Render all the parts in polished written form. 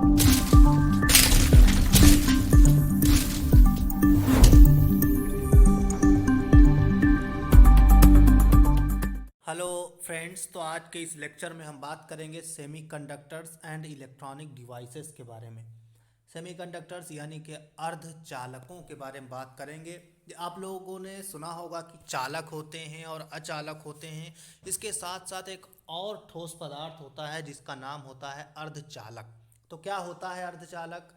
Hello friends, तो आज के इस लेक्चर में हम बात करेंगे सेमीकंडक्टर्स एंड इलेक्ट्रॉनिक डिवाइसेस के बारे में। सेमीकंडक्टर्स यानी कि अर्धचालकों के बारे में बात करेंगे। आप लोगों ने सुना होगा कि चालक होते हैं और अचालक होते हैं। इसके साथ साथ एक और ठोस पदार्थ होता है जिसका नाम होता है अर्धचालक। तो क्या होता है अर्धचालक?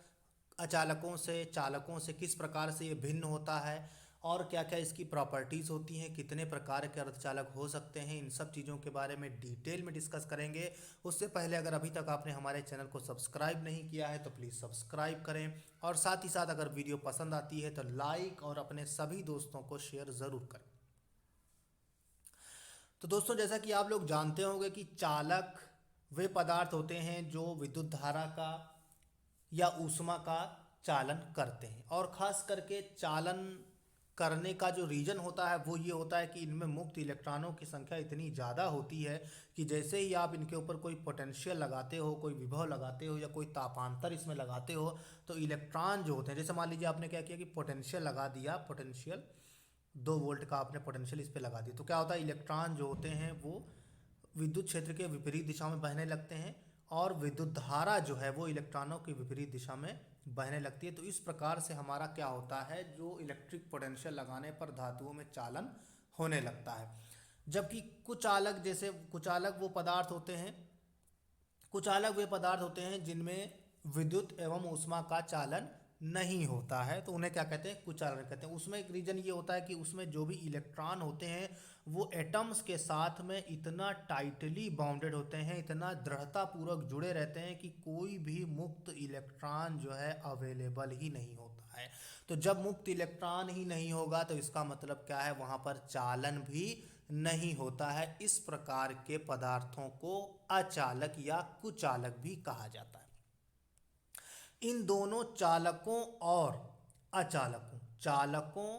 अचालकों से, चालकों से किस प्रकार से ये भिन्न होता है और क्या क्या इसकी प्रॉपर्टीज़ होती हैं, कितने प्रकार के अर्धचालक हो सकते हैं, इन सब चीज़ों के बारे में डिटेल में डिस्कस करेंगे। उससे पहले अगर अभी तक आपने हमारे चैनल को सब्सक्राइब नहीं किया है तो प्लीज़ सब्सक्राइब करें, और साथ ही साथ अगर वीडियो पसंद आती है तो लाइक और अपने सभी दोस्तों को शेयर ज़रूर करें। तो दोस्तों, जैसा कि आप लोग जानते होंगे कि चालक वे पदार्थ होते हैं जो विद्युत धारा का या ऊष्मा का चालन करते हैं, और ख़ास करके चालन करने का जो रीज़न होता है वो ये होता है कि इनमें मुक्त इलेक्ट्रॉनों की संख्या इतनी ज़्यादा होती है कि जैसे ही आप इनके ऊपर कोई पोटेंशियल लगाते हो, कोई विभव लगाते हो या कोई तापांतर इसमें लगाते हो, तो इलेक्ट्रॉन जो होते हैं, जैसे मान लीजिए आपने क्या किया कि पोटेंशियल लगा दिया, पोटेंशियल 2 वोल्ट का आपने पोटेंशियल इस पर लगा दिया, तो क्या होता है, इलेक्ट्रॉन जो होते हैं वो विद्युत क्षेत्र के विपरीत दिशा में बहने लगते हैं, और विद्युत धारा जो है वो इलेक्ट्रॉनों की विपरीत दिशा में बहने लगती है। तो इस प्रकार से हमारा क्या होता है, जो इलेक्ट्रिक पोटेंशियल लगाने पर धातुओं में चालन होने लगता है। जबकि कुचालक, जैसे कुचालक वो पदार्थ होते हैं, कुचालक वे पदार्थ होते हैं जिनमें विद्युत एवं ऊष्मा का चालन नहीं होता है, तो उन्हें क्या कहते हैं, कुचालक कहते हैं। उसमें एक रीजन ये होता है कि उसमें जो भी इलेक्ट्रॉन होते हैं वो एटम्स के साथ में इतना टाइटली बाउंडेड होते हैं, इतना दृढ़तापूर्वक जुड़े रहते हैं कि कोई भी मुक्त इलेक्ट्रॉन जो है अवेलेबल ही नहीं होता है। तो जब मुक्त इलेक्ट्रॉन ही नहीं होगा तो इसका मतलब क्या है, वहाँ पर चालन भी नहीं होता है। इस प्रकार के पदार्थों को अचालक या कुचालक भी कहा जाता है। इन दोनों चालकों और अचालकों, चालकों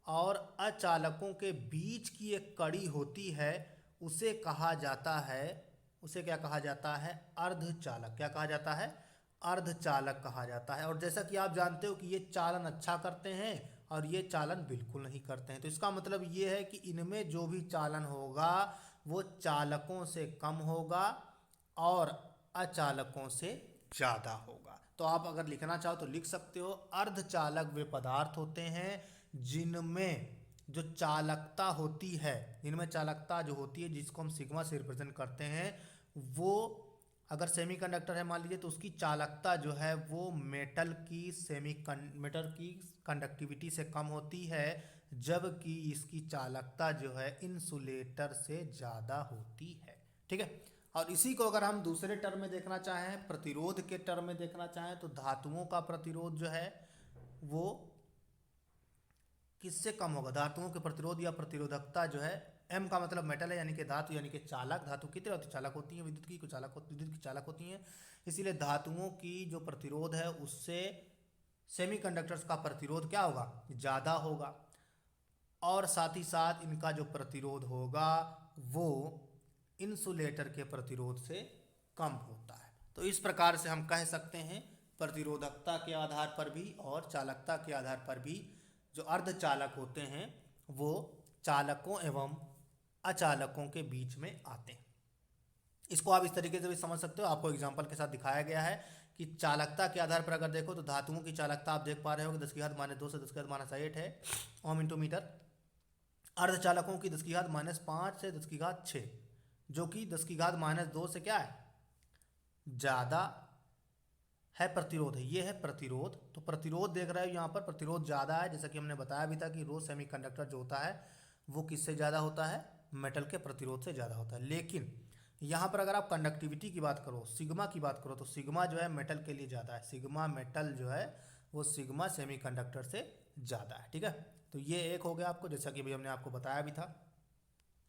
और अचालकों के बीच की एक कड़ी होती है, उसे कहा जाता है, उसे क्या कहा जाता है, अर्धचालक। क्या कहा जाता है, अर्धचालक कहा जाता है। और जैसा कि आप जानते हो कि ये चालन अच्छा करते हैं और ये चालन बिल्कुल नहीं करते हैं, तो इसका मतलब ये है कि इनमें जो भी चालन होगा वो चालकों से कम होगा और अचालकों से ज़्यादा होगा। तो आप अगर लिखना चाहो तो लिख सकते हो, अर्धचालक वे पदार्थ होते हैं जिनमें जो चालकता होती है, इनमें चालकता जो होती है जिसको हम सिग्मा से रिप्रेजेंट करते हैं, वो अगर सेमीकंडक्टर है मान लीजिए तो उसकी चालकता जो है वो मेटल की कंडक्टिविटी से कम होती है, जबकि इसकी चालकता जो है इंसुलेटर से ज़्यादा होती है। ठीक है। और इसी को अगर हम दूसरे टर्म में देखना चाहें, प्रतिरोध के टर्म में देखना चाहें, तो धातुओं का प्रतिरोध जो है वो किससे कम होगा, धातुओं के प्रतिरोध या प्रतिरोधकता जो है, एम का मतलब मेटल है यानी कि धातु, यानी कि चालक। धातु कितने होती, चालक होती है, विद्युत की चालक होती, विद्युत की चालक होती हैं। इसीलिए धातुओं की जो प्रतिरोध है उससे सेमीकंडक्टर्स का प्रतिरोध क्या होगा, ज़्यादा होगा, और साथ ही साथ इनका जो प्रतिरोध होगा वो इंसुलेटर के प्रतिरोध से कम होता है। तो इस प्रकार से हम कह सकते हैं प्रतिरोधकता के आधार पर भी और चालकता के आधार पर भी जो अर्धचालक होते हैं वो चालकों एवं अचालकों के बीच में आते हैं। इसको आप इस तरीके से भी समझ सकते हो, आपको एग्जांपल के साथ दिखाया गया है कि चालकता के आधार पर अगर देखो तो धातुओं की चालकता आप देख पा रहे हो कि 10⁻² से 10⁻8 है ओम इंटू मीटर। अर्धचालकों की 10⁻5 से 10⁻6, जो कि 10⁻2 से क्या है, ज़्यादा है, प्रतिरोध है, ये है प्रतिरोध। तो प्रतिरोध देख रहे हो यहाँ पर प्रतिरोध ज़्यादा है, जैसा कि हमने बताया भी था कि रो सेमीकंडक्टर जो होता है वो किससे ज़्यादा होता है, मेटल के प्रतिरोध से ज़्यादा होता है। लेकिन यहाँ पर अगर आप कंडक्टिविटी की बात करो, सिग्मा की बात करो, तो सिग्मा जो है मेटल के लिए ज़्यादा है, सिग्मा मेटल जो है वो सिग्मा सेमीकंडक्टर से ज़्यादा है। ठीक है, तो ये एक हो गया आपको, जैसा कि भाई हमने आपको बताया भी था।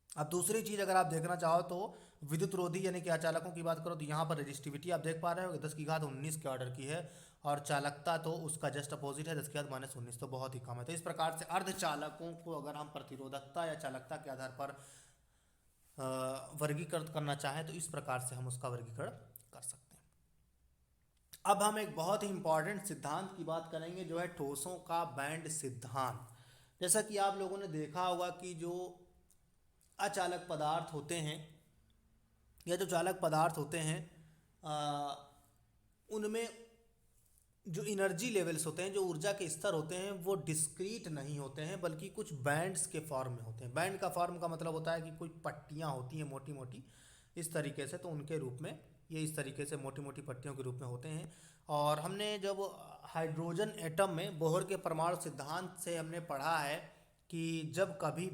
अब दूसरी चीज़ अगर आप देखना चाहो तो विद्युत रोधी यानी कि अचालकों की बात करो, तो यहाँ पर रेजिस्टिविटी आप देख पा रहे हो 10⁻19 के ऑर्डर की है, और चालकता तो उसका जस्ट अपोजिट है 10⁻19, तो बहुत ही कम है। तो इस प्रकार से अर्धचालकों को अगर हम प्रतिरोधकता या चालकता के आधार पर वर्गीकृत करना चाहें तो इस प्रकार से हम उसका वर्गीकरण कर सकते हैं। अब हम एक बहुत ही इम्पॉर्टेंट सिद्धांत की बात करेंगे, जो है ठोसों का बैंड सिद्धांत। जैसा कि आप लोगों ने देखा होगा कि जो अचालक पदार्थ होते हैं या जो चालक पदार्थ होते हैं, आ, उनमें जो एनर्जी लेवल्स होते हैं, जो ऊर्जा के स्तर होते हैं, वो डिस्क्रीट नहीं होते हैं बल्कि कुछ बैंड्स के फॉर्म में होते हैं। बैंड का फॉर्म का मतलब होता है कि कोई पट्टियाँ होती हैं मोटी मोटी इस तरीके से, तो उनके रूप में ये इस तरीके से मोटी मोटी पट्टियों के रूप में होते हैं। और हमने जब हाइड्रोजन एटम में बोहर के परमाणु सिद्धांत से हमने पढ़ा है कि जब कभी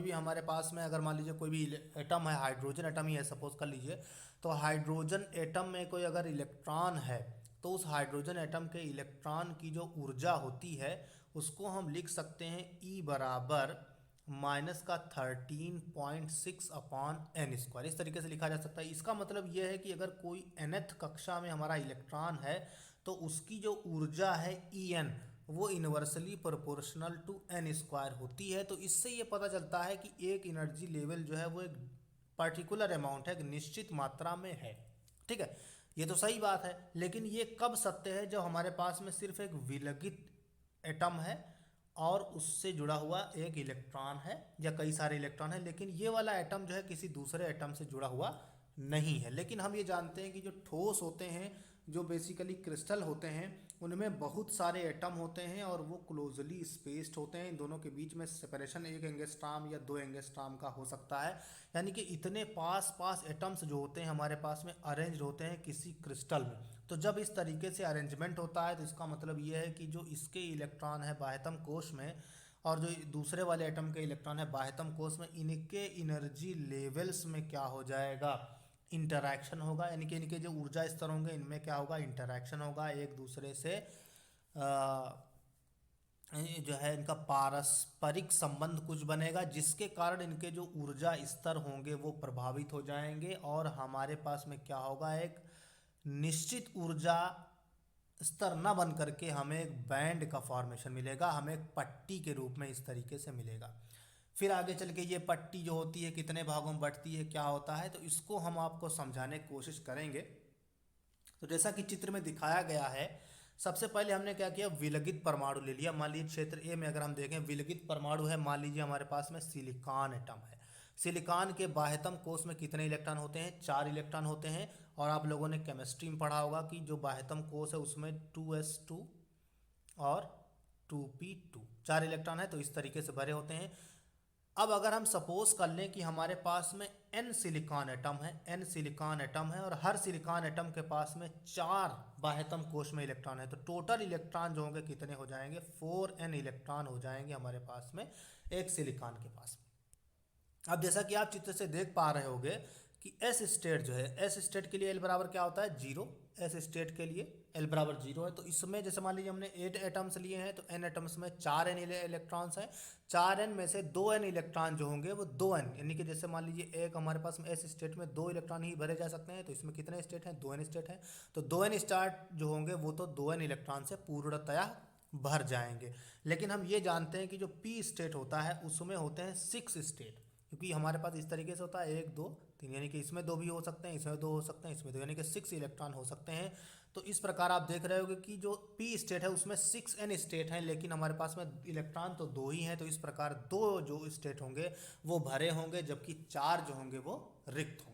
भी हमारे पास में अगर मान लीजिए कोई भी एटम है, हाइड्रोजन एटम ही है सपोज कर लीजिए, तो हाइड्रोजन एटम में कोई अगर इलेक्ट्रॉन है तो उस हाइड्रोजन एटम के इलेक्ट्रॉन की जो ऊर्जा होती है उसको हम लिख सकते हैं E बराबर -13.6 अपॉन एन स्क्वायर। इस तरीके से लिखा जा सकता है। इसका मतलब यह है कि अगर कोई nth कक्षा में हमारा इलेक्ट्रॉन है तो उसकी जो ऊर्जा है En, वो inversely proportional to N square होती है। तो इससे ये पता चलता है कि एक एनर्जी लेवल जो है वो एक पर्टिकुलर अमाउंट है, एक निश्चित मात्रा में है। ठीक है, ये तो सही बात है, लेकिन ये कब सत्य है? जब हमारे पास में सिर्फ एक विलगित एटम है और उससे जुड़ा हुआ एक इलेक्ट्रॉन है या कई सारे इलेक्ट्रॉन है, लेकिन ये वाला एटम जो है किसी दूसरे एटम से जुड़ा हुआ नहीं है। लेकिन हम ये जानते हैं कि जो ठोस होते हैं, जो बेसिकली क्रिस्टल होते हैं, उनमें बहुत सारे एटम होते हैं और वो क्लोजली स्पेस्ड होते हैं। इन दोनों के बीच में सेपरेशन 1 एंगस्ट्रॉम या 2 एंगस्ट्रॉम का हो सकता है। यानी कि इतने पास पास एटम्स जो होते हैं हमारे पास में अरेंज होते हैं किसी क्रिस्टल में। तो जब इस तरीके से अरेंजमेंट होता है तो इसका मतलब ये है कि जो इसके इलेक्ट्रॉन है बाह्यतम कोश में और जो दूसरे वाले एटम के इलेक्ट्रॉन है बाह्यतम कोश में, इनके एनर्जी लेवल्स में क्या हो जाएगा? इंटरैक्शन होगा। यानी कि इनके जो ऊर्जा स्तर होंगे इनमें क्या होगा? इंटरैक्शन होगा एक दूसरे से। जो है इनका पारस्परिक संबंध कुछ बनेगा, जिसके कारण इनके जो ऊर्जा स्तर होंगे वो प्रभावित हो जाएंगे और हमारे पास में क्या होगा? एक निश्चित ऊर्जा स्तर न बन करके हमें एक बैंड का फॉर्मेशन मिलेगा, हमें एक पट्टी के रूप में इस तरीके से मिलेगा। फिर आगे चल के ये पट्टी जो होती है कितने भागों में बंटती है, क्या होता है, तो इसको हम आपको समझाने की कोशिश करेंगे। तो जैसा कि चित्र में दिखाया गया है, सबसे पहले हमने क्या किया? विलगित परमाणु ले लिया। मान लीजिए क्षेत्र ए में अगर हम देखें विलगित परमाणु है, मान लीजिए हमारे पास में सिलिकॉन एटम है। सिलिकॉन के बाह्यतम कोश में कितने इलेक्ट्रॉन होते हैं? 4 इलेक्ट्रॉन होते हैं। और आप लोगों ने केमिस्ट्री में पढ़ा होगा कि जो बाह्यतम कोश है उसमें 2s2 और 2p2 4 इलेक्ट्रॉन है, तो इस तरीके से भरे होते हैं। अब अगर हम सपोज कर लें कि हमारे पास में n सिलिकॉन एटम है, n सिलिकॉन एटम है और हर सिलिकॉन एटम के पास में 4 बाह्यतम कोश में इलेक्ट्रॉन है, तो टोटल इलेक्ट्रॉन जो होंगे कितने हो जाएंगे? 4n इलेक्ट्रॉन हो जाएंगे हमारे पास में एक सिलिकॉन के पास। अब जैसा कि आप चित्र से देख पा रहे होंगे कि एस स्टेट जो है, एस स्टेट के लिए एल बराबर क्या होता है? 0। एस स्टेट के लिए एल बराबर 0 है। तो इसमें जैसे मान लीजिए हमने 8 एटम्स लिए हैं, तो एन एटम्स में 4n इलेक्ट्रॉन्स हैं। 4n में से 2n इलेक्ट्रॉन जो होंगे वो 2n, यानी कि जैसे मान लीजिए एक हमारे पास में एस स्टेट में 2 इलेक्ट्रॉन ही भरे जा सकते हैं, तो इसमें कितने स्टेट हैं? 2n स्टेट हैं। तो 2n स्टार्ट जो होंगे वो तो 2n इलेक्ट्रॉन से पूर्णतया भर जाएंगे। लेकिन हम ये जानते हैं कि जो पी स्टेट होता है उसमें होते हैं 6 स्टेट, क्योंकि हमारे पास इस तरीके से होता है 1 2 3, यानी कि इसमें 2 भी हो सकते हैं, इसमें 2 हो सकते हैं, इसमें 2, यानी कि 6 इलेक्ट्रॉन हो सकते हैं। तो इस प्रकार आप देख रहे होगे कि जो पी स्टेट है उसमें 6n स्टेट हैं, लेकिन हमारे पास में इलेक्ट्रॉन तो 2 ही हैं। तो इस प्रकार 2 जो स्टेट होंगे वो भरे होंगे, जबकि 4 जो होंगे वो रिक्त होंगे।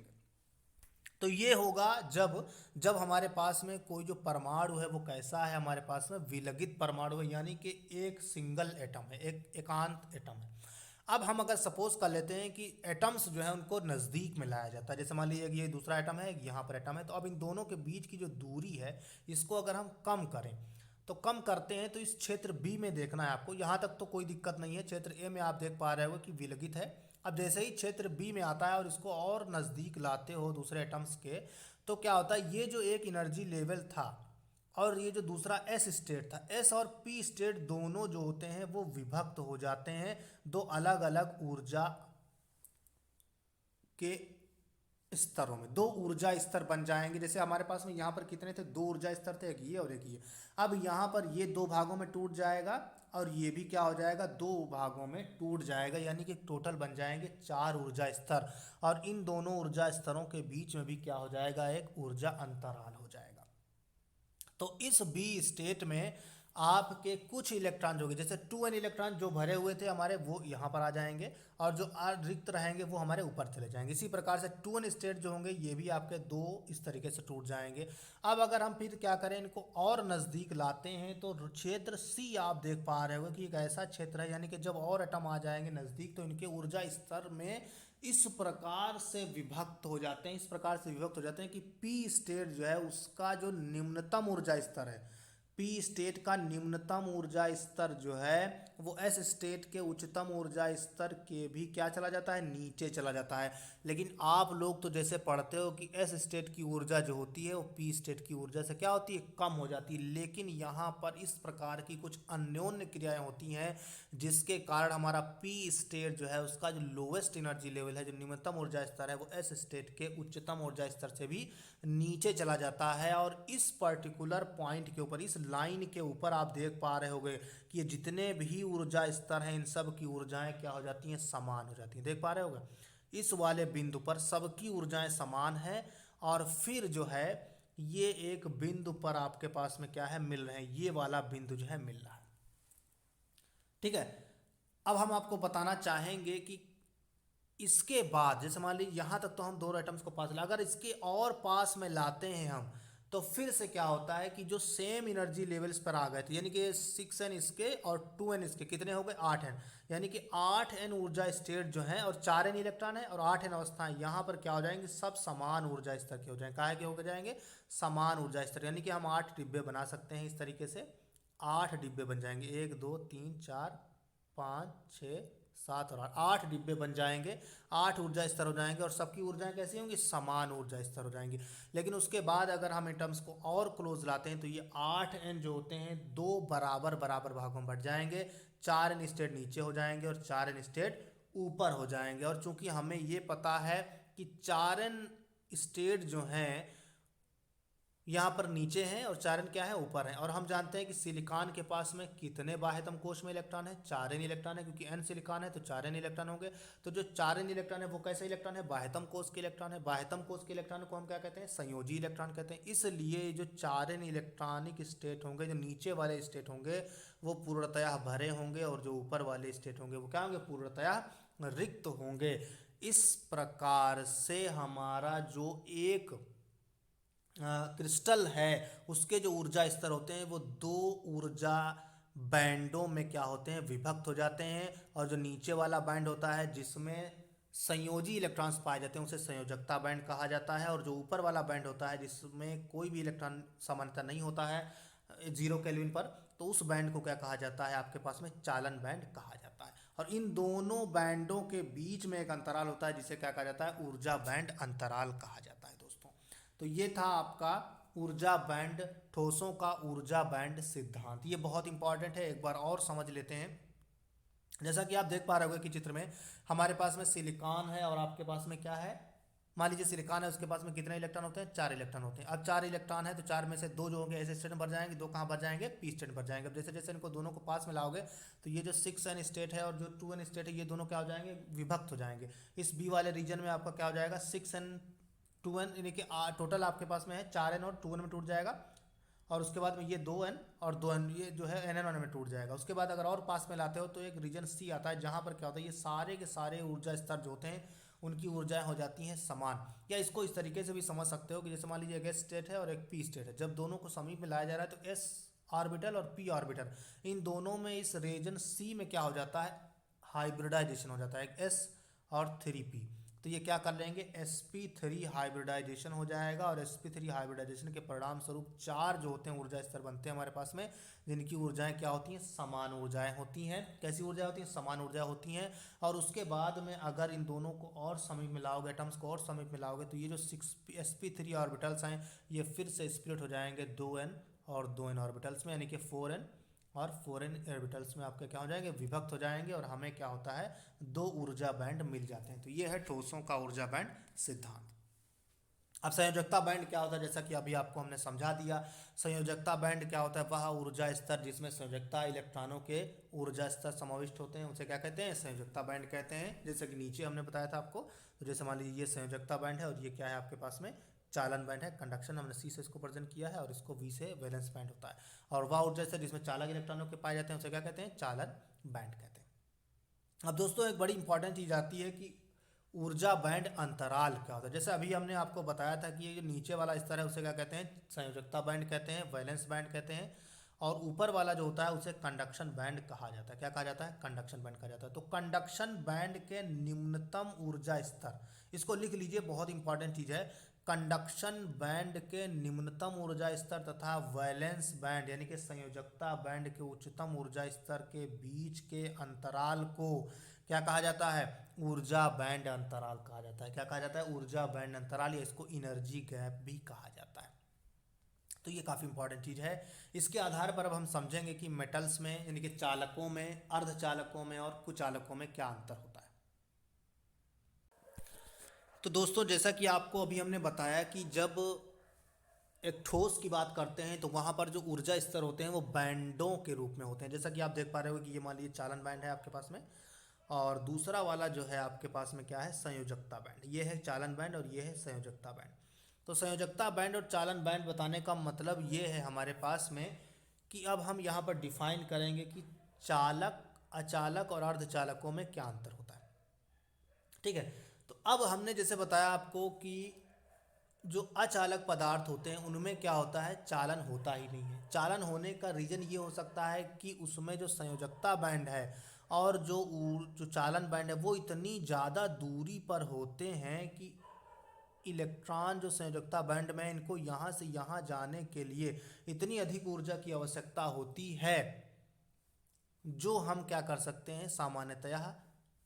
तो ये होगा जब जब हमारे पास में कोई जो परमाणु है वो कैसा है? हमारे पास में विलगित परमाणु है, यानी कि एक सिंगल एटम है, एक एकांत एटम है। अब हम अगर सपोज कर लेते हैं कि एटम्स जो है उनको नज़दीक में लाया जाता है, जैसे मान लीजिए ये दूसरा एटम है, यहाँ पर एटम है, तो अब इन दोनों के बीच की जो दूरी है इसको अगर हम कम करें, तो कम करते हैं तो इस क्षेत्र बी में देखना है आपको। यहाँ तक तो कोई दिक्कत नहीं है। क्षेत्र ए में आप देख पा रहे हो कि विलगित है। अब जैसे ही क्षेत्र बी में आता है और इसको और नज़दीक लाते हो दूसरे एटम्स के, तो क्या होता है? ये जो एक एनर्जी लेवल था और ये जो दूसरा एस स्टेट था, एस और पी स्टेट दोनों जो होते हैं वो विभक्त हो जाते हैं, दो अलग अलग ऊर्जा के स्तरों में, दो ऊर्जा स्तर बन जाएंगे। जैसे हमारे पास में यहाँ पर कितने थे, दो ऊर्जा स्तर थे, एक ये और एक ये। अब यहाँ पर ये दो भागों में टूट जाएगा और ये भी क्या हो जाएगा, दो भागों में टूट जाएगा, यानी कि टोटल बन जाएंगे चार ऊर्जा स्तर। और इन दोनों ऊर्जा स्तरों के बीच में भी क्या हो जाएगा, एक ऊर्जा अंतराल हो जाएगा। तो इस बी स्टेट में आपके कुछ इलेक्ट्रॉन जो होंगे, जैसे 2n इलेक्ट्रॉन जो भरे हुए थे हमारे, वो यहाँ पर आ जाएंगे, और जो रिक्त रहेंगे वो हमारे ऊपर चले जाएंगे। इसी प्रकार से 2n स्टेट जो होंगे ये भी आपके दो इस तरीके से टूट जाएंगे। अब अगर हम फिर क्या करें, इनको और नज़दीक लाते हैं, तो क्षेत्र सी आप देख पा रहे हो कि एक ऐसा क्षेत्र है, यानी कि जब और एटम आ जाएंगे नज़दीक, तो इनके ऊर्जा स्तर में इस प्रकार से विभक्त हो जाते हैं, इस प्रकार से विभक्त हो जाते हैं कि पी स्टेट जो है उसका जो निम्नतम ऊर्जा स्तर है, पी स्टेट का निम्नतम ऊर्जा स्तर जो है वो एस स्टेट के उच्चतम ऊर्जा स्तर के भी क्या चला जाता है, नीचे चला जाता है। लेकिन आप लोग तो जैसे पढ़ते हो कि एस स्टेट की ऊर्जा जो होती है वो पी स्टेट की ऊर्जा से क्या होती है, कम हो जाती है। लेकिन यहाँ पर इस प्रकार की कुछ अन्योन्य क्रियाएं होती हैं जिसके कारण हमारा पी स्टेट जो है उसका जो लोवेस्ट एनर्जी लेवल है, जो निम्नतम ऊर्जा स्तर है, वो एस स्टेट के उच्चतम ऊर्जा स्तर से भी नीचे चला जाता है। और इस पर्टिकुलर पॉइंट के ऊपर, इस लाइन के ऊपर आप देख पा रहे होगे कि ये जितने भी ऊर्जा स्तर हैं इन सब की ऊर्जाएं क्या हो जाती हैं, समान हो जाती हैं। देख पा रहे होगे इस वाले बिंदु पर सबकी ऊर्जाएं समान है, और फिर जो है ये एक बिंदु पर आपके पास में क्या है, मिल रहे हैं, ये वाला बिंदु जो है मिल रहा है। ठीक है, अब हम आपको बताना चाहेंगे कि इसके बाद, जैसे मान लीजिए यहाँ तक तो हम दो एटम्स को पास ला, अगर इसके और पास में लाते हैं हम, तो फिर से क्या होता है कि जो सेम एनर्जी लेवल्स पर आ गए थे, यानी कि 6n इसके और 2n इसके, कितने हो गए, 8n, यानी कि 8n ऊर्जा स्टेट जो है और 4n इलेक्ट्रॉन है और 8n अवस्थाएं, यहाँ पर क्या हो जाएंगे, सब समान ऊर्जा स्तर के हो जाएंगे। काहे के हो जाएंगे, समान ऊर्जा स्तर, यानी कि हम 8 डिब्बे बना सकते हैं इस तरीके से, 8 डिब्बे बन जाएंगे, 1 2 3 4 5 6 7 और 8 डिब्बे बन जाएंगे, 8 ऊर्जा स्तर हो जाएंगे, और सबकी ऊर्जाएं कैसी होंगी, समान ऊर्जा स्तर हो जाएंगी। लेकिन उसके बाद अगर हम एटम्स को और क्लोज लाते हैं तो ये 8n जो होते हैं दो बराबर बराबर भागों में बढ़ जाएंगे, 4n स्टेट नीचे हो जाएंगे और 4n स्टेट ऊपर हो जाएंगे। और चूंकि हमें ये पता है कि 4n स्टेट जो हैं यहाँ पर नीचे हैं और 4n क्या है, ऊपर है, और हम जानते हैं कि सिलिकॉन के पास में कितने बाह्यतम कोश में इलेक्ट्रॉन है, 4n इलेक्ट्रॉन है, क्योंकि n सिलिकॉन है तो 4n इलेक्ट्रॉन होंगे। तो जो 4n इलेक्ट्रॉन है वो कैसा इलेक्ट्रॉन है, बाह्यतम कोश के इलेक्ट्रॉन है। बाह्यतम कोश के इलेक्ट्रॉन को हम क्या कहते हैं, संयोजी इलेक्ट्रॉन कहते हैं। इसलिए जो 4n इलेक्ट्रॉनिक स्टेट होंगे, जो नीचे वाले स्टेट होंगे वो पूर्णतया भरे होंगे, और जो ऊपर वाले स्टेट होंगे वो क्या होंगे, पूर्णतया रिक्त होंगे। इस प्रकार से हमारा जो एक क्रिस्टल है उसके जो ऊर्जा स्तर होते हैं वो दो ऊर्जा बैंडों में क्या होते हैं, विभक्त हो जाते हैं। और जो नीचे वाला बैंड होता है जिसमें संयोजी इलेक्ट्रॉन्स पाए जाते हैं उसे संयोजकता बैंड कहा जाता है, और जो ऊपर वाला बैंड होता है जिसमें कोई भी इलेक्ट्रॉन सामान्यता नहीं होता है 0 केल्विन पर, तो उस बैंड को क्या कहा जाता है, आपके पास में चालन बैंड कहा जाता है। और इन दोनों बैंडों के बीच में एक अंतराल होता है जिसे क्या कहा जाता है, ऊर्जा बैंड अंतराल कहा जाता है दोस्तों। तो ये था आपका ऊर्जा बैंड, ठोसों का ऊर्जा बैंड सिद्धांत। ये बहुत इंपॉर्टेंट है, एक बार और समझ लेते हैं। जैसा कि आप देख पा रहे होंगे कि चित्र में हमारे पास में सिलिकॉन है और आपके पास में क्या है, मान लीजिए सिलिकॉन है, उसके पास में कितने इलेक्ट्रॉन होते हैं, 4 इलेक्ट्रॉन होते हैं। अब 4 इलेक्ट्रॉन है तो 4 में से 2 जो होंगे एस स्टेट में भर जाएंगे, 2 कहाँ भर जाएंगे, पी स्टेट में भर जाएंगे। अब जैसे जैसे इनको दोनों को पास में लाओगे तो ये जो 6n स्टेट है और जो 2n स्टेट है ये दोनों क्या हो जाएंगे, विभक्त हो जाएंगे। इस बी वाले रीजन में आपका क्या हो जाएगा, 6n 2n, यानी कि टोटल आपके पास में है 4n और 2n में टूट जाएगा, और उसके बाद में ये 2n और 2n ये जो है nn 1 में टूट जाएगा। उसके बाद अगर और पास में लाते हो तो एक रीजन सी आता है जहाँ पर क्या होता है, ये सारे के सारे ऊर्जा स्तर जो होते हैं उनकी ऊर्जाएं हो जाती हैं समान। या इसको इस तरीके से भी समझ सकते हो कि जैसे मान लीजिए एक एस स्टेट है और एक पी स्टेट है, जब दोनों को समीप में लाया जा रहा है तो एस ऑर्बिटल और पी ऑर्बिटल, इन दोनों में इस रीजन सी में क्या हो जाता है, हाइब्रिडाइजेशन हो जाता है, एस और 3p। तो ये क्या कर लेंगे, sp3 हाइब्रिडाइजेशन हो जाएगा, और sp3 हाइब्रिडाइजेशन के परिणाम स्वरूप 4 जो होते हैं ऊर्जा स्तर बनते हैं हमारे पास में, जिनकी ऊर्जाएं क्या होती हैं, समान ऊर्जाएं होती हैं। कैसी ऊर्जा होती हैं, समान ऊर्जा होती हैं। और उसके बाद में अगर इन दोनों को और समीप में लाओगे, एटम्स को और समीप में लाओगे, तो ये जो 6 sp3 ऑर्बिटल्स हैं ये फिर से स्प्लिट हो जाएंगे 2n और 2n ऑर्बिटल्स में, यानी कि 4n और 4n ऑर्बिटल्स में आपके क्या हो जाएंगे, विभक्त हो जाएंगे, और हमें क्या होता है, दो ऊर्जा बैंड मिल जाते हैं। तो ये है ठोसों का ऊर्जा बैंड सिद्धांत। अब संयोजकता बैंड क्या होता है, जैसा कि अभी आपको हमने समझा दिया। संयोजकता बैंड क्या होता है, वह ऊर्जा स्तर जिसमें संयोजकता इलेक्ट्रॉनों के ऊर्जा स्तर समाविष्ट होते हैं उसे क्या कहते हैं, संयोजकता बैंड कहते हैं। जैसे कि नीचे हमने बताया था आपको, तो जैसे मान लीजिए ये संयोजकता बैंड है और ये क्या है आपके पास में, चालन बैंड है। कंडक्शन हमने सी से इसको प्रेजेंट किया है और इसको वी से वैलेंस बैंड होता है। और वह ऊर्जा स्तर जिसमें चालक इलेक्ट्रॉनों के पाए जाते हैं उसे क्या कहते हैं, चालन बैंड कहते हैं। अब दोस्तों एक बड़ी इंपॉर्टेंट चीज़ आती है कि ऊर्जा बैंड अंतराल क्या होता है। जैसे अभी हमने आपको बताया था कि ये जो नीचे वाला स्तर है उसे क्या कहते हैं, संयोजकता बैंड कहते हैं, वैलेंस बैंड कहते हैं। और ऊपर वाला जो होता है उसे कंडक्शन बैंड कहा जाता है। क्या कहा जाता है, कंडक्शन बैंड कहा जाता है। तो कंडक्शन बैंड के निम्नतम ऊर्जा स्तर, इसको लिख लीजिए, बहुत इंपॉर्टेंट चीज़ है। कंडक्शन बैंड के निम्नतम ऊर्जा स्तर तथा वैलेंस बैंड यानी कि संयोजकता बैंड के उच्चतम ऊर्जा स्तर के बीच के अंतराल को क्या कहा जाता है, ऊर्जा बैंड अंतराल कहा जाता है। क्या कहा जाता है, ऊर्जा बैंड अंतराल, या इसको एनर्जी गैप भी कहा जाता है। तो ये काफ़ी इंपॉर्टेंट चीज़ है। इसके आधार पर अब हम समझेंगे कि मेटल्स में यानी कि चालकों में, अर्धचालकों में और कुचालकों में क्या अंतर होता है। तो दोस्तों जैसा कि आपको अभी हमने बताया कि जब एक ठोस की बात करते हैं तो वहाँ पर जो ऊर्जा स्तर होते हैं वो बैंडों के रूप में होते हैं। जैसा कि आप देख पा रहे हो कि ये मान लीजिए चालन बैंड है आपके पास में, और दूसरा वाला जो है आपके पास में क्या है, संयोजकता बैंड। ये है चालन बैंड और ये है संयोजकता बैंड। तो संयोजकता बैंड और चालन बैंड बताने का मतलब ये है हमारे पास में कि अब हम यहाँ पर डिफाइन करेंगे कि चालक, अचालक और अर्धचालकों में क्या अंतर होता है। ठीक है, तो अब हमने जैसे बताया आपको कि जो अचालक पदार्थ होते हैं उनमें क्या होता है, चालन होता ही नहीं है। चालन होने का रीज़न ये हो सकता है कि उसमें जो संयोजकता बैंड है और जो चालन बैंड है वो इतनी ज़्यादा दूरी पर होते हैं कि इलेक्ट्रॉन जो संयोजकता बैंड में है, इनको यहाँ से यहाँ जाने के लिए इतनी अधिक ऊर्जा की आवश्यकता होती है जो हम क्या कर सकते हैं, सामान्यतया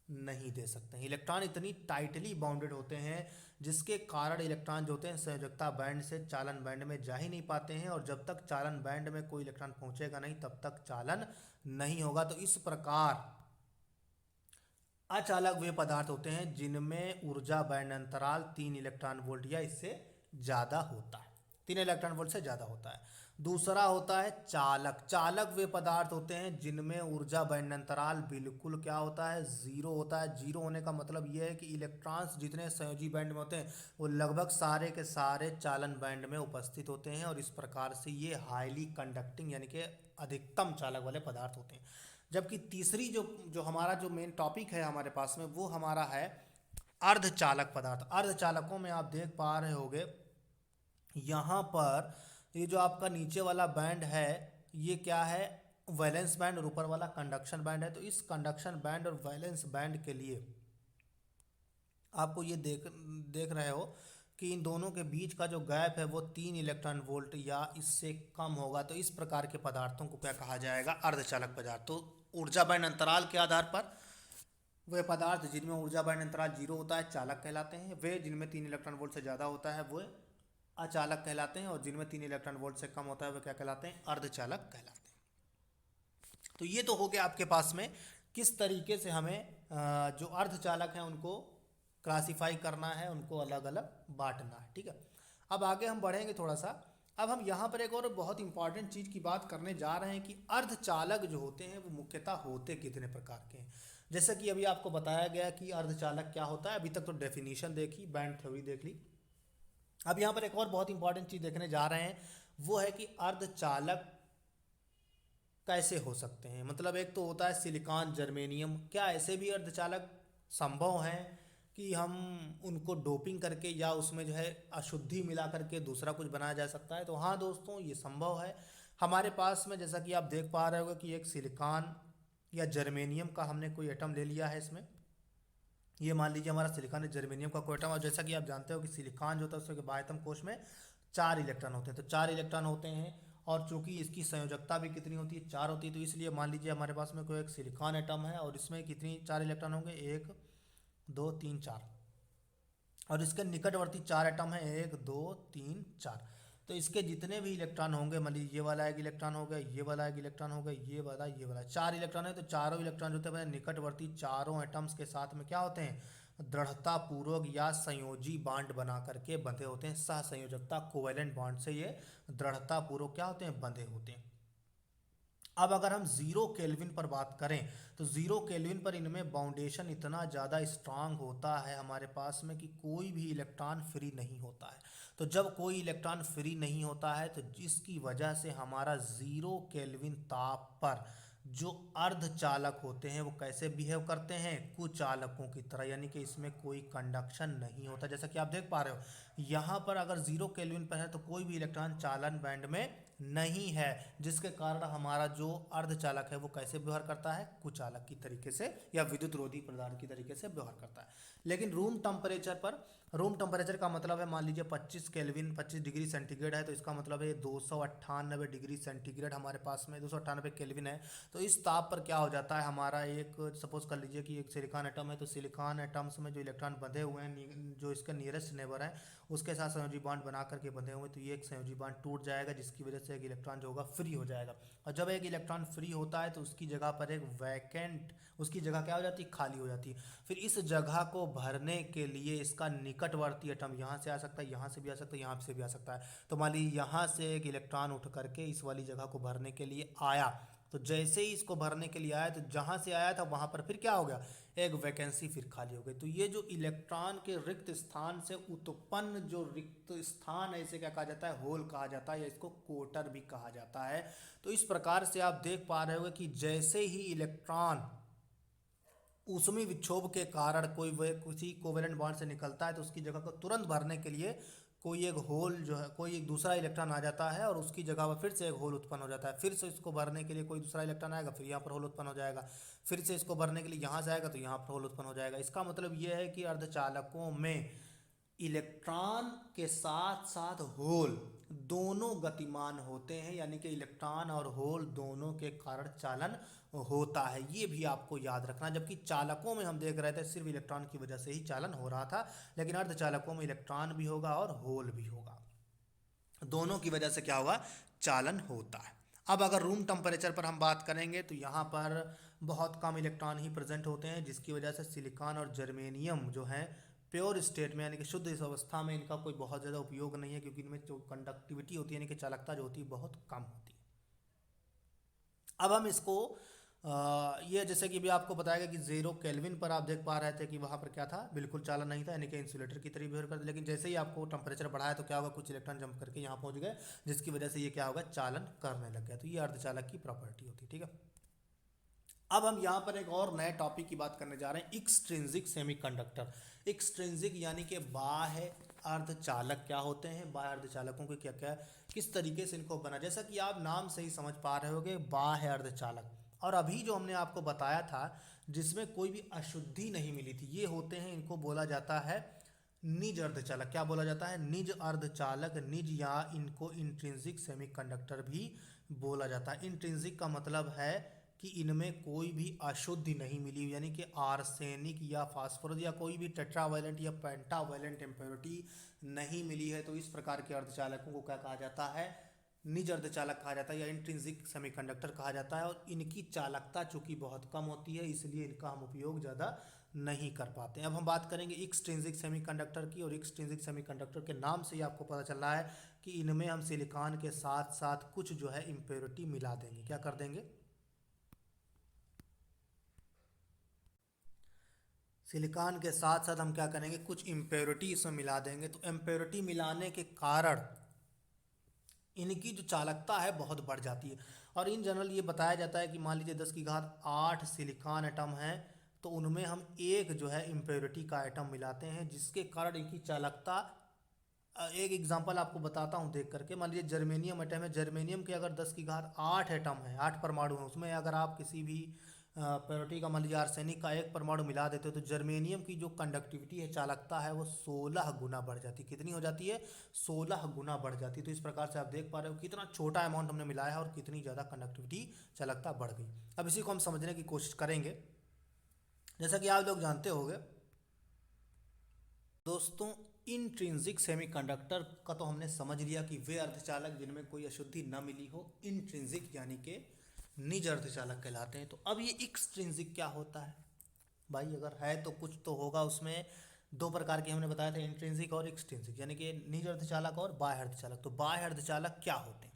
नहीं दे सकते हैं। इलेक्ट्रॉन इतनी टाइटली बाउंडेड होते हैं जिसके कारण इलेक्ट्रॉन जो होते हैं संयोजकता बैंड से चालन बैंड में जा ही नहीं पाते हैं, और जब तक चालन बैंड में कोई इलेक्ट्रॉन पहुंचेगा नहीं तब तक चालन नहीं होगा। तो इस प्रकार अचालक वे पदार्थ होते हैं जिनमें ऊर्जा बैंड अंतराल 3 इलेक्ट्रॉन वोल्ट या इससे ज़्यादा होता है, 3 इलेक्ट्रॉन वोल्ट से ज़्यादा होता है। दूसरा होता है चालक। चालक वे पदार्थ होते हैं जिनमें ऊर्जा बैंड अंतराल बिल्कुल क्या होता है, जीरो होता है। जीरो होने का मतलब यह है कि इलेक्ट्रॉन्स जितने संयोजी बैंड में होते हैं वो लगभग सारे के सारे चालन बैंड में उपस्थित होते हैं, और इस प्रकार से ये हाईली कंडक्टिंग यानी कि अधिकतम चालक वाले पदार्थ होते हैं। जबकि तीसरी जो जो हमारा जो मेन टॉपिक है हमारे पास में वो हमारा है अर्धचालक पदार्थ। अर्धचालकों में आप देख पा रहे होगे यहाँ पर ये जो आपका नीचे वाला बैंड है ये क्या है, वैलेंस बैंड, और ऊपर वाला कंडक्शन बैंड है। तो इस कंडक्शन बैंड और वैलेंस बैंड के लिए आपको ये देख देख रहे हो कि इन दोनों के बीच का जो गैप है वो 3 इलेक्ट्रॉन वोल्ट या इससे कम होगा। तो इस प्रकार के पदार्थों को क्या कहा जाएगा, अर्धचालक पदार्थ। तो ऊर्जा बैंड अंतराल के आधार पर वे पदार्थ जिनमें ऊर्जा बैंड अंतराल जीरो होता है चालक कहलाते हैं, वे जिनमें 3 इलेक्ट्रॉन वोल्ट से ज़्यादा होता है वो अचालक कहलाते हैं, और जिनमें 3 इलेक्ट्रॉन वोल्ट से कम होता है वे क्या कहलाते हैं, अर्धचालक कहलाते हैं। तो ये तो हो गया आपके पास में किस तरीके से हमें जो अर्धचालक हैं उनको क्लासिफाई करना है, उनको अलग अलग बांटना है। ठीक है, अब आगे हम बढ़ेंगे थोड़ा सा। अब हम यहाँ पर एक और बहुत इंपॉर्टेंट चीज़ की बात करने जा रहे हैं कि अर्धचालक जो होते हैं वो मुख्यतः होते कितने प्रकार के हैं। जैसे कि अभी आपको बताया गया कि अर्धचालक क्या होता है, अभी तक तो डेफिनेशन देखी, बैंड थ्योरी देख ली। अब यहाँ पर एक और बहुत इंपॉर्टेंट चीज़ देखने जा रहे हैं, वो है कि अर्धचालक कैसे हो सकते हैं। मतलब एक तो होता है सिलिकॉन, जर्मेनियम। क्या ऐसे भी अर्धचालक संभव हैं कि हम उनको डोपिंग करके या उसमें जो है अशुद्धि मिला करके दूसरा कुछ बनाया जा सकता है? तो हाँ दोस्तों, ये संभव है। हमारे पास में जैसा कि आप देख पा रहे होगे कि एक सिलिकॉन या जर्मेनियम का हमने कोई एटम ले लिया है इसमें। ये मान लीजिए हमारा सिलिकॉन या जर्मेनियम का कोई एटम, और जैसा कि आप जानते हो कि सिलिकॉन जो होता है उसके बाह्यतम कोश में 4 इलेक्ट्रॉन होते हैं। तो 4 इलेक्ट्रॉन होते हैं, और चूंकि इसकी संयोजकता भी कितनी होती है, 4 होती है। तो इसलिए मान लीजिए हमारे पास में कोई एक सिलिकॉन एटम है और इसमें कितनी 4 इलेक्ट्रॉन होंगे, 1 2 3 4, और इसके निकटवर्ती 4 एटम है, 1 2 3 4। तो इसके जितने भी इलेक्ट्रॉन होंगे, मान लीजिए ये वाला एक इलेक्ट्रॉन हो गया, ये वाला एक इलेक्ट्रॉन हो गया, ये वाला 4 इलेक्ट्रॉन है। तो चारों इलेक्ट्रॉन जो होते हैं निकटवर्ती चारों एटम्स के साथ में क्या होते हैं, दृढ़ता पूर्वक या संयोजी बांड बना करके बंधे होते हैं। सहसंयोजकता कोवेलेंट बॉन्ड से ये दृढ़ता पूर्वक क्या होते हैं, बंधे होते हैं। अब अगर हम जीरो केल्विन पर बात करें तो जीरो केल्विन पर इनमें बाउंडेशन इतना ज़्यादा स्ट्रांग होता है हमारे पास में कि कोई भी इलेक्ट्रॉन फ्री नहीं होता है। तो जब कोई इलेक्ट्रॉन फ्री नहीं होता है तो जिसकी वजह से हमारा जीरो केल्विन ताप पर जो अर्धचालक होते हैं वो कैसे बिहेव करते हैं, कुचालकों की तरह, यानी कि इसमें कोई कंडक्शन नहीं होता। जैसा कि आप देख पा रहे हो यहाँ पर अगर जीरो केल्विन पर है तो कोई भी इलेक्ट्रॉन चालन बैंड में नहीं है, जिसके कारण हमारा जो अर्धचालक है वो कैसे व्यवहार करता है, कुचालक की तरीके से या विद्युत रोधी पदार्थ की तरीके से व्यवहार करता है। लेकिन रूम टेम्परेचर पर, रूम टेम्परेचर का मतलब है मान लीजिए 25 केल्विन 25 डिग्री सेंटीग्रेड है, तो इसका मतलब है 298 डिग्री सेंटीग्रेड हमारे पास में 298 केल्विन है। तो इस ताप पर क्या हो जाता है हमारा, एक सपोज कर लीजिए कि एक सिलिकॉन एटम है, तो सिलिकॉन एटम्स में जो इलेक्ट्रॉन बंधे हुए हैं, जो इसका नियरेस्ट नेबर है उसके साथ संयोजी बांड बना करके बंधे हुए, तो ये एक संयोजी बांड टूट जाएगा, जिसकी वजह से एक इलेक्ट्रॉन जो होगा फ्री हो जाएगा। और जब एक इलेक्ट्रॉन फ्री होता है तो उसकी जगह पर एक वैकेंट, उसकी जगह क्या हो जाती है, खाली हो जाती है। फिर इस जगह को भरने के लिए इसका निकटवर्ती एटम यहाँ से आ सकता है, यहाँ से भी आ सकता है, यहाँ से भी आ सकता है। तो मान लीजिए यहाँ से एक इलेक्ट्रॉन उठ करके इस वाली जगह को भरने के लिए आया, तो जैसे ही इसको भरने के लिए आया तो जहाँ से आया था वहाँ पर फिर क्या हो गया, एक वैकेंसी फिर खाली हो गई। तो ये जो इलेक्ट्रॉन के रिक्त स्थान से उत्पन्न जो रिक्त स्थान है इसे क्या कहा जाता है, होल कहा जाता है, या इसको कोटर भी कहा जाता है। तो इस प्रकार से आप देख पा रहे होगे कि जैसे ही इलेक्ट्रॉन ऊष्मीय विक्षोभ के कारण कोई किसी कोवेलेंट बॉन्ड से निकलता है तो उसकी जगह को तुरंत भरने के लिए कोई एक होल जो है, कोई एक दूसरा इलेक्ट्रॉन आ जाता है और उसकी जगह पर फिर से एक होल उत्पन्न हो जाता है। फिर से इसको भरने के लिए कोई दूसरा इलेक्ट्रॉन आएगा, फिर यहाँ पर होल उत्पन्न हो जाएगा, फिर से इसको भरने के लिए यहाँ से आएगा तो यहाँ पर होल उत्पन्न हो जाएगा। इसका मतलब ये है कि अर्धचालकों में इलेक्ट्रॉन के साथ साथ होल दोनों गतिमान होते हैं, यानी कि इलेक्ट्रॉन और होल दोनों के कारण चालन होता है, ये भी आपको याद रखना। जबकि चालकों में हम देख रहे थे सिर्फ इलेक्ट्रॉन की वजह से ही चालन हो रहा था, लेकिन अर्धचालकों में इलेक्ट्रॉन भी होगा और होल भी होगा, दोनों की वजह से क्या होगा, चालन होता है। अब अगर रूम टेम्परेचर पर हम बात करेंगे तो यहाँ पर बहुत कम इलेक्ट्रॉन ही प्रेजेंट होते हैं, जिसकी वजह से सिलिकॉन और जर्मेनियम जो है प्योर स्टेट में यानी कि शुद्ध इस अवस्था में इनका कोई बहुत ज़्यादा उपयोग नहीं है, क्योंकि इनमें जो कंडक्टिविटी होती है यानी कि चालकता जो होती है बहुत कम होती है। अब हम इसको ये जैसे कि भी आपको बताया गया कि जीरो केल्विन पर आप देख पा रहे थे कि वहाँ पर क्या था, बिल्कुल चालन नहीं था, यानी कि इंसुलेटर की तरह बिहेव करते। लेकिन जैसे ही आपको टेम्परेचर बढ़ाया तो क्या होगा, कुछ इलेक्ट्रॉन जंप करके यहाँ पहुँच गए, जिसकी वजह से ये क्या होगा, चालन करने लग गया। तो ये अर्धचालक की प्रॉपर्टी होती है, ठीक है। अब हम यहाँ पर एक और नए टॉपिक की बात करने जा रहे हैं, एक्सट्रिंसिक सेमीकंडक्टर। एक्सट्रिंसिक यानी कि बाह्य अर्धचालक क्या होते हैं, बाह्य अर्धचालकों के क्या क्या किस तरीके से इनको बना, जैसा कि आप नाम से ही समझ पा रहे होगे बाह्य अर्धचालक। और अभी जो हमने आपको बताया था जिसमें कोई भी अशुद्धि नहीं मिली थी, ये होते हैं, इनको बोला जाता है निज अर्धचालक। क्या बोला जाता है, निज अर्धचालक, निज, या इनको इंट्रिंसिक सेमीकंडक्टर भी बोला जाता है। इंट्रिंसिक का मतलब है कि इनमें कोई भी अशुद्धि नहीं मिली, यानी कि आर्सेनिक या फास्फोरस या कोई भी टेट्रावायलेंट या पेंटावायलेंट इम्प्योरिटी नहीं मिली है। तो इस प्रकार के अर्धचालकों को क्या कहा जाता है, निज अर्धचालक कहा जाता है या इंट्रिंसिक सेमीकंडक्टर कहा जाता है। और इनकी चालकता चूंकि बहुत कम होती है इसलिए इनका हम उपयोग ज़्यादा नहीं कर पाते हैं। अब हम बात करेंगे एक्सट्रिंसिक सेमीकंडक्टर की, और एक्सट्रिंसिक सेमीकंडक्टर के नाम से ही आपको पता चल रहा है कि इनमें हम सिलिकॉन के साथ साथ कुछ जो है इम्प्योरिटी मिला देंगे। क्या कर देंगे, सिलिकॉन के साथ साथ हम क्या करेंगे, कुछ इम्प्योरिटी इसमें मिला देंगे। तो इम्प्योरिटी मिलाने के कारण इनकी जो चालकता है बहुत बढ़ जाती है। और इन जनरल ये बताया जाता है कि मान लीजिए 10⁸ सिलिकॉन एटम है तो उनमें हम एक जो है इम्प्योरिटी का एटम मिलाते हैं, जिसके कारण इनकी चालकता, एक एग्जांपल आपको बताता हूँ देख करके। मान लीजिए जर्मेनियम एटम है, जर्मेनियम के अगर 10⁸ एटम है, 8 परमाणु हैं, उसमें अगर आप किसी भी प्योरिटी का मान लीजिए आर्सेनिक का एक परमाणु मिला देते हो तो जर्मेनियम की जो कंडक्टिविटी है, चालकता है, वो 16 गुना बढ़ जाती है। कितनी हो जाती है, 16 गुना बढ़ जाती है। तो इस प्रकार से आप देख पा रहे हो कितना छोटा अमाउंट हमने मिलाया है और कितनी ज़्यादा कंडक्टिविटी, चालकता बढ़ गई। अब इसी को हम समझने की कोशिश करेंगे। जैसा कि आप लोग जानते होंगे दोस्तों, इंट्रिंसिक सेमीकंडक्टर का तो हमने समझ लिया कि वे अर्धचालक जिनमें कोई अशुद्धि न मिली हो, इंट्रिंसिक यानी कि निज अर्धचालक कहलाते हैं। तो अब ये एक्सट्रिंसिक क्या होता है, भाई अगर है तो कुछ तो होगा उसमें। दो प्रकार के हमने बताया था, इंट्रिंसिक और एक्सट्रिंसिक, यानी कि निज अर्धचालक और बाह्य अर्धचालक। तो बाह्य अर्धचालक क्या होते हैं?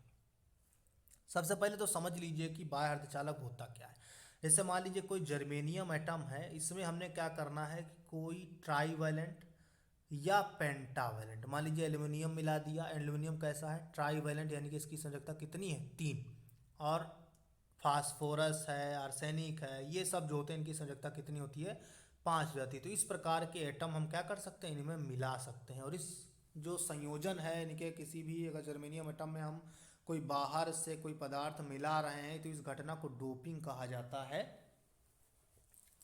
सबसे पहले तो समझ लीजिए कि बाह्य अर्धचालक होता क्या है। जैसे मान लीजिए कोई जर्मेनियम एटम है, इसमें हमने क्या करना है कि कोई ट्राईवैलेंट या पेंटावैलेंट, मान लीजिए एल्यूमिनियम मिला दिया। एल्यूमिनियम कैसा है? ट्राईवैलेंट, यानी कि इसकी संयोजकता कितनी है? 3। और फास्फोरस है, आर्सेनिक है, ये सब जो होते हैं इनकी संयोजकता कितनी होती है? 5 हो जाती है। तो इस प्रकार के एटम हम क्या कर सकते हैं? इनमें मिला सकते हैं। और इस जो संयोजन है इनके, किसी भी अगर जर्मेनियम एटम में हम कोई बाहर से कोई पदार्थ मिला रहे हैं तो इस घटना को डोपिंग कहा जाता है।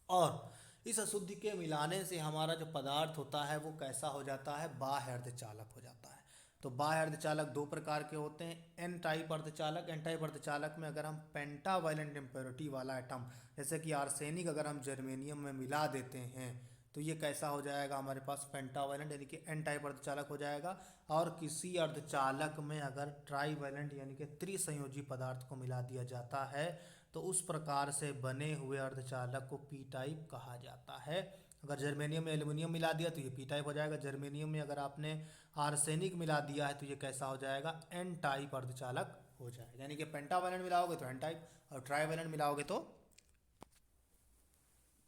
और इस अशुद्धि के मिलाने से हमारा जो पदार्थ होता है वो कैसा हो जाता है? बाह्य अर्धचालक हो जाता है। तो बाह्य अर्धचालक दो प्रकार के होते हैं। एन टाइप अर्धचालक, एन टाइप अर्धचालक में अगर हम पेंटावैलेंट इम्प्योरिटी वाला एटम, जैसे कि आर्सेनिक अगर हम जर्मेनियम में मिला देते हैं तो ये कैसा हो जाएगा? हमारे पास पेंटावैलेंट यानी कि एन टाइप अर्धचालक हो जाएगा। और किसी अर्धचालक में अगर ट्राईवैलेंट यानी कि त्रिसंयोजी पदार्थ को मिला दिया जाता है तो उस प्रकार से बने हुए अर्धचालक को पी टाइप कहा जाता है। अगर जर्मेनियम में एल्यूमिनियम मिला दिया तो ये पी टाइप हो जाएगा। जर्मेनियम में अगर आपने आर्सेनिक मिला दिया है तो ये कैसा हो जाएगा? एन टाइप अर्धचालक हो जाएगा। यानी कि पेंटावैलेंट मिलाओगे तो एन टाइप, और ट्राईवैलेंट मिलाओगे तो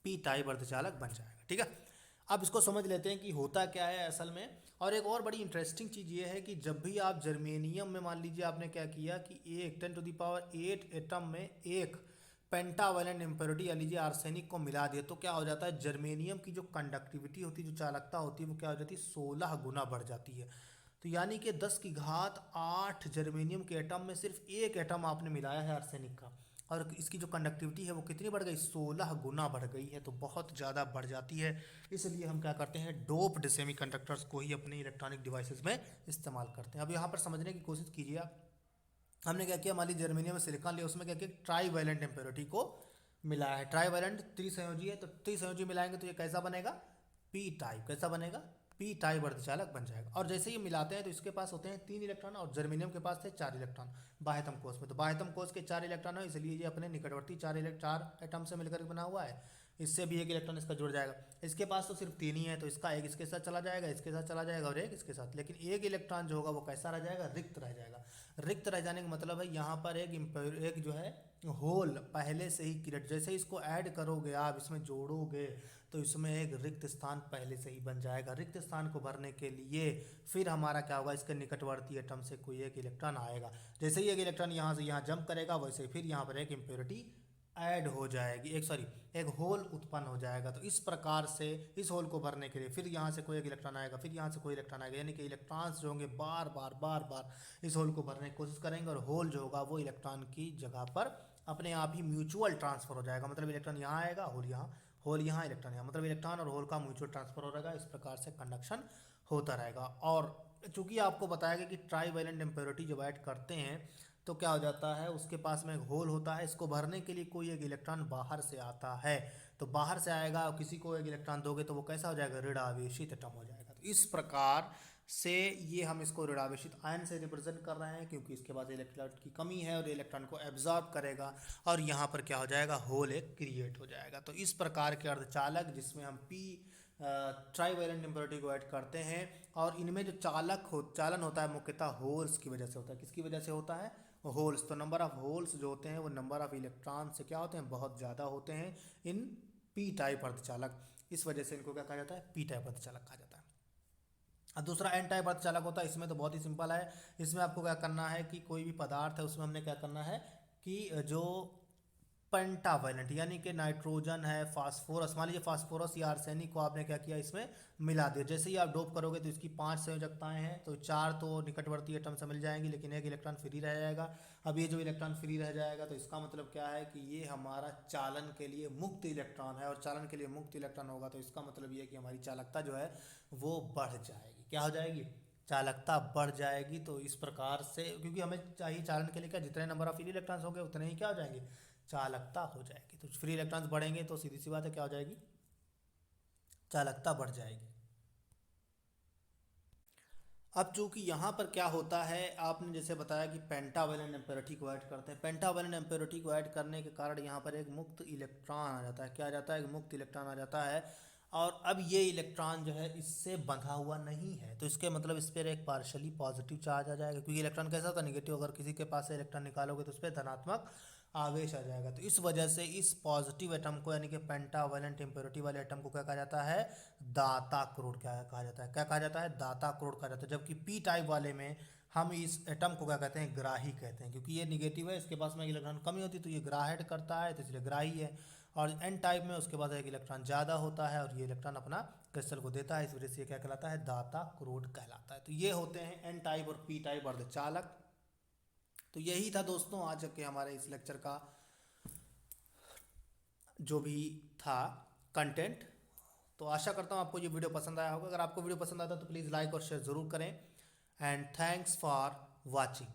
पी टाइप अर्धचालक बन जाएगा। ठीक है, अब इसको समझ लेते हैं कि होता क्या है असल में। और एक और बड़ी इंटरेस्टिंग चीज़ ये है कि जब भी आप जर्मेनियम में, मान लीजिए आपने क्या किया कि एक 10⁸ एटम में एक पेंटावैलेंट इम्प्योरिटी या लीजिए आर्सेनिक को मिला दिया, तो क्या हो जाता है? जर्मेनियम की जो कंडक्टिविटी होती है, जो चालकता होती है, वो क्या हो जाती है? 16 गुना बढ़ जाती है। तो यानी कि 10⁸ जर्मेनियम के एटम में सिर्फ एक एटम आपने मिलाया है आर्सेनिक का, और इसकी जो कंडक्टिविटी है वो कितनी बढ़ गई? 16 गुना बढ़ गई है। तो बहुत ज़्यादा बढ़ जाती है। इसलिए हम क्या करते हैं? डोप्ड सेमीकंडक्टर्स को ही अपने इलेक्ट्रॉनिक डिवाइसेस में इस्तेमाल करते हैं। अब यहाँ पर समझने की कोशिश कीजिए आप। हमने क्या किया? मान लीजिए जर्मेनियम में सिलिकॉन लिया, उसमें क्या किया? ट्राईवैलेंट इम्प्योरिटी को मिलाया है। ट्राईवैलेंट त्रिसंयोजी है, तो त्रिसंयोजी मिलाएंगे तो ये कैसा बनेगा? P type. कैसा बनेगा? पी टाइप अर्धचालक बन जाएगा। और जैसे ही मिलाते हैं तो इसके पास होते हैं 3 इलेक्ट्रॉन, और जर्मेनियम के पास थे 4 इलेक्ट्रॉन बाह्यतम कोष में। तो बाह्यतम कोष के 4 इलेक्ट्रॉन है, इसलिए ये अपने निकटवर्ती 4 एटम से मिलकर बना हुआ है। इससे भी एक इलेक्ट्रॉन इसका जुड़ जाएगा। इसके पास तो सिर्फ 3 ही है, तो इसका एक इसके साथ चला जाएगा, इसके साथ चला जाएगा, और एक इसके साथ। लेकिन एक इलेक्ट्रॉन जो होगा वो कैसा रह जाएगा? रिक्त रह जाएगा। रिक्त रह जाने का मतलब है यहाँ पर एक जो है होल पहले से ही क्रिएट, जैसे इसको ऐड करोगे आप, इसमें जोड़ोगे, तो इसमें एक रिक्त स्थान पहले से ही बन जाएगा। रिक्त स्थान को भरने के लिए फिर हमारा क्या होगा? इसके निकटवर्ती एटम से कोई एक इलेक्ट्रॉन आएगा। जैसे ही एक इलेक्ट्रॉन यहाँ से यहाँ जंप करेगा, वैसे फिर यहाँ पर एक इम्प्योरिटी ऐड हो जाएगी, एक होल उत्पन्न हो जाएगा। तो इस प्रकार से इस होल को भरने के लिए फिर यहाँ से कोई एक इलेक्ट्रॉन आएगा, फिर यहाँ से कोई इलेक्ट्रॉन आएगा, यानी कि इलेक्ट्रॉन्स जो होंगे बार बार इस होल को भरने की कोशिश करेंगे, और होल जो होगा वो इलेक्ट्रॉन की जगह पर अपने आप ही म्यूचुअल ट्रांसफर हो जाएगा। मतलब इलेक्ट्रॉन यहाँ आएगा, होल यहाँ, इलेक्ट्रॉन यहाँ, मतलब इलेक्ट्रॉन और होल का म्यूचुअल ट्रांसफर हो रहेगा। इस प्रकार से कंडक्शन होता रहेगा। और चूंकि आपको बताया गया कि ट्राईवैलेंट इम्प्योरिटी जब ऐड करते हैं तो क्या हो जाता है? उसके पास में एक होल होता है, इसको भरने के लिए कोई एक इलेक्ट्रॉन बाहर से आता है। तो बाहर से आएगा और किसी को एक इलेक्ट्रॉन दोगे तो वो कैसा हो जाएगा? ऋणावेशित एटम हो जाएगा। तो इस प्रकार से ये हम इसको ऋणावेशित आयन से रिप्रेजेंट कर रहे हैं, क्योंकि इसके पास इलेक्ट्रॉन की कमी है और इलेक्ट्रॉन को एब्जॉर्ब करेगा, और यहाँ पर क्या हो जाएगा? होल एक क्रिएट हो जाएगा। तो इस प्रकार के अर्धचालक जिसमें हम पी ट्राईवैलेंट इम्प्योरिटी को ऐड करते हैं, और इनमें जो चालन होता है मुख्यतः होल्स की वजह से होता है। किसकी वजह से होता है? होल्स। तो नंबर ऑफ होल्स जो होते हैं वो नंबर ऑफ इलेक्ट्रॉन से क्या होते हैं? बहुत ज़्यादा होते हैं इन पी टाइप अर्धचालक। इस वजह से इनको क्या कहा जाता है? पी टाइप अर्धचालक कहा जाता है। और दूसरा एन टाइप अर्धचालक होता है। इसमें तो बहुत ही सिंपल है। इसमें आपको क्या करना है कि कोई भी पदार्थ है उसमें हमने क्या करना है कि जो पेंटावैलेंट यानी कि नाइट्रोजन है, फास्फोरस, मान लीजिए फास्फोरस या आर्सेनिक को आपने क्या किया? इसमें मिला दिया। जैसे ही आप डोप करोगे तो इसकी 5 संयोजकताएं हैं, तो 4 तो निकटवर्ती एटम से मिल जाएंगी, लेकिन एक इलेक्ट्रॉन फ्री रह जाएगा। अब ये जो इलेक्ट्रॉन फ्री रह जाएगा तो इसका मतलब क्या है कि ये हमारा चालन के लिए मुक्त इलेक्ट्रॉन है, और चालन के लिए मुक्त इलेक्ट्रॉन होगा तो इसका मतलब ये है कि हमारी चालकता जो है वो बढ़ जाएगी। क्या हो जाएगी? चालकता बढ़ जाएगी। तो इस प्रकार से, क्योंकि हमें चाहिए चालन के लिए क्या? जितने नंबर ऑफ फ्री इलेक्ट्रॉन्स होंगे उतने ही क्या हो जाएंगे? चालकता हो जाएगी। तो फ्री इलेक्ट्रॉन्स बढ़ेंगे तो सीधी सी बात है क्या हो जाएगी? चालकता बढ़ जाएगी। अब चूंकि यहाँ पर क्या होता है, आपने जैसे बताया कि पेंटावैलेंट इम्प्योरिटी को ऐड करते हैं। पेंटावैलेंट इम्प्योरिटी को ऐड करने के कारण यहाँ पर एक मुक्त इलेक्ट्रॉन आ जाता है। क्या आ जाता है? एक मुक्त इलेक्ट्रॉन आ जाता है। और अब ये इलेक्ट्रॉन जो है इससे बंधा हुआ नहीं है, तो इसके मतलब इस पर एक पार्शली पॉजिटिव चार्ज आ जाएगा, क्योंकि इलेक्ट्रॉन कैसा था? निगेटिव। अगर किसी के पास से इलेक्ट्रॉन निकालोगे तो उस पर धनात्मक आवेश आ जाएगा। तो इस वजह से इस पॉजिटिव एटम को, यानी कि पेंटावैलेंट इम्प्योरिटी वाले एटम को क्या कहा जाता है? दाता क्रोड क्या कहा जाता है? क्या कहा जाता है? दाता क्रोड कहा जाता है। जबकि पी टाइप वाले में हम इस एटम को क्या कहते हैं? ग्राही कहते हैं, क्योंकि ये निगेटिव है, इसके पास में इलेक्ट्रॉन कमी होती है तो ये ग्राहित करता है, तो इसलिए ग्राही है। और एन टाइप में उसके पास एक इलेक्ट्रॉन ज़्यादा होता है और ये इलेक्ट्रॉन अपना क्रिस्टल को देता है, इस वजह से ये क्या कहलाता है? दाता क्रोड कहलाता है। तो ये होते हैं एन टाइप और पी टाइप अर्धचालक। तो यही था दोस्तों आज के हमारे इस लेक्चर का जो भी था कंटेंट। तो आशा करता हूँ आपको ये वीडियो पसंद आया होगा। अगर आपको वीडियो पसंद आता है तो प्लीज़ लाइक और शेयर ज़रूर करें। And thanks for watching.